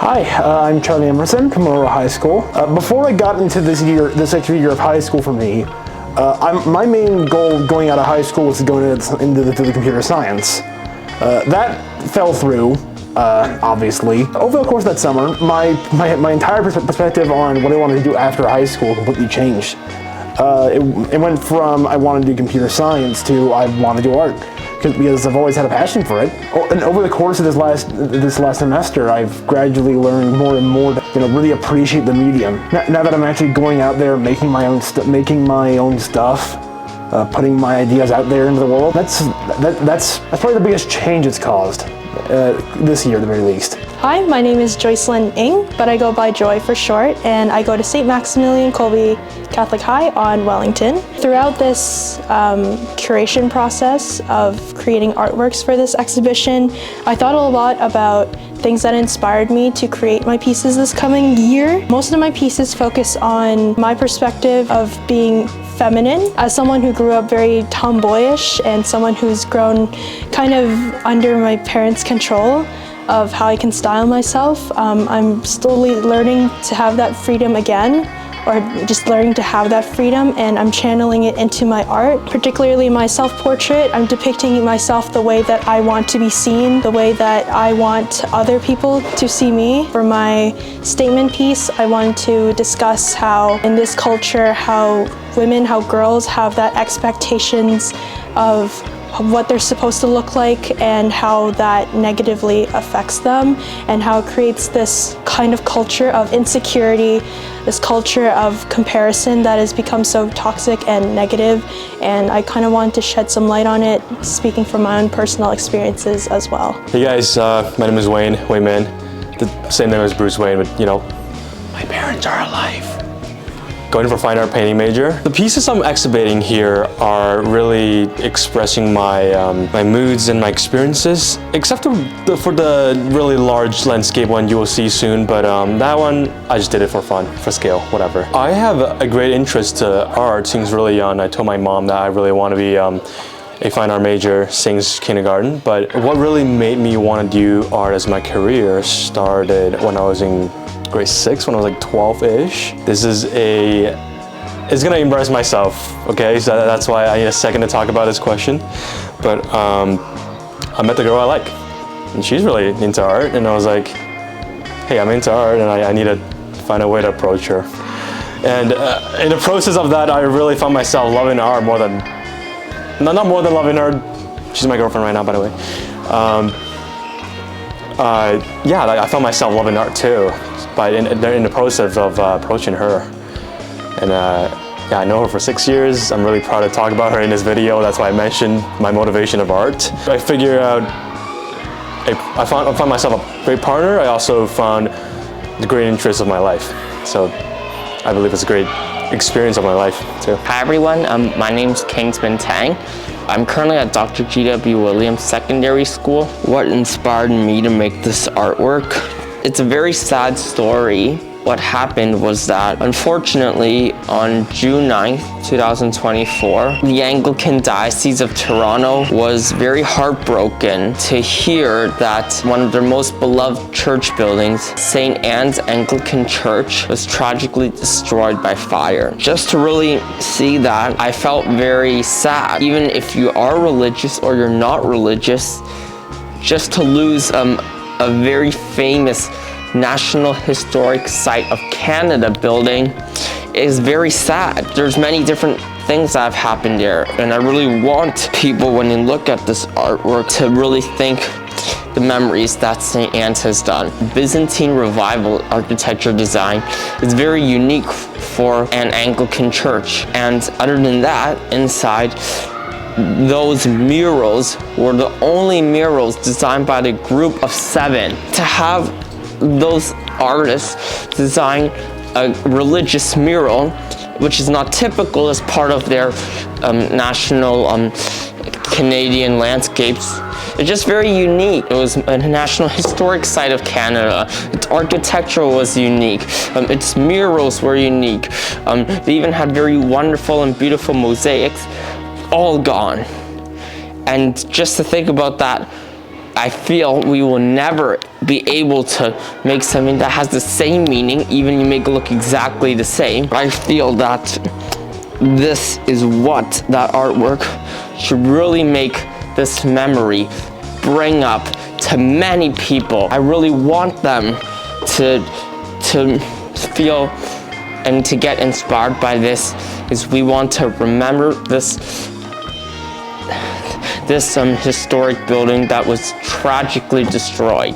Hi, I'm Charlie Emerson from Aurora High School. Before I got into this extra year of high school for me, my main goal going out of high school was to go into the computer science. That fell through, obviously. Over the course of that summer, my entire perspective on what I wanted to do after high school completely changed. It went from I want to do computer science to I want to do art, because I've always had a passion for it. And over the course of this last semester, I've gradually learned more and more to really appreciate the medium. Now that I'm actually going out there making my own stuff, putting my ideas out there into the world, that's probably the biggest change it's caused this year, at the very least. Hi, my name is Joycelyn Ng, but I go by Joy for short, and I go to St. Maximilian Kolbe Catholic High on Wellington. Throughout this curation process of creating artworks for this exhibition, I thought a lot about things that inspired me to create my pieces this coming year. Most of my pieces focus on my perspective of being feminine. As someone who grew up very tomboyish and someone who's grown kind of under my parents' control of how I can style myself, I'm slowly learning to have that freedom again, or just learning to have that freedom, and I'm channeling it into my art. Particularly my self-portrait, I'm depicting myself the way that I want to be seen, the way that I want other people to see me. For my statement piece, I wanted to discuss how in this culture, how women, how girls have that expectations of what they're supposed to look like and how that negatively affects them, and how it creates this kind of culture of insecurity, this culture of comparison that has become so toxic and negative. And I kind of wanted to shed some light on it, speaking from my own personal experiences as well. Hey guys, my name is Wayne Meng. The same name as Bruce Wayne, but my parents are alive. Going for fine art painting major. The pieces I'm exhibiting here are really expressing my moods and my experiences, except for the really large landscape one you will see soon, but that one, I just did it for fun, for scale, whatever. I have a great interest to art since really young. I told my mom that I really want to be a fine art major since kindergarten, but what really made me want to do art as my career started when I was in grade 6, when I was like 12-ish. It's gonna embarrass myself, okay? So that's why I need a second to talk about this question. But I met the girl I like, and she's really into art, and I was like, hey, I'm into art, and I need to find a way to approach her. And in the process of that, I really found myself loving art more than, not more than loving her. She's my girlfriend right now, by the way. Yeah, I found myself loving art too, in the process of approaching her. And yeah, I know her for 6 years. I'm really proud to talk about her in this video. That's why I mentioned my motivation of art. I figured out, I found myself a great partner. I also found the great interest of my life. So I believe it's a great experience of my life too. Hi everyone, my name's Kingsman Tang. I'm currently at Dr. G.W. Williams Secondary School. What inspired me to make this artwork? It's a very sad story. What happened was that, unfortunately, on June 9th, 2024, the Anglican Diocese of Toronto was very heartbroken to hear that one of their most beloved church buildings, St. Anne's Anglican Church, was tragically destroyed by fire. Just to really see that, I felt very sad. Even if you are religious or you're not religious, just to lose a very famous National Historic Site of Canada building is very sad. There's many different things that have happened there, and I really want people, when they look at this artwork, to really think the memories that St. Anne's has done. Byzantine Revival architecture design is very unique for an Anglican church, and other than that, inside, those murals were the only murals designed by the group of 7. To have those artists design a religious mural, which is not typical as part of their national Canadian landscapes, it's just very unique. It was a National Historic Site of Canada. Its architecture was unique. Its murals were unique. They even had very wonderful and beautiful mosaics, all gone. And just to think about that, I feel we will never be able to make something that has the same meaning, even you make it look exactly the same. I feel that this is what that artwork should really make this memory bring up to many people. I really want them to feel and to get inspired by this, is we want to remember this historic building that was tragically destroyed.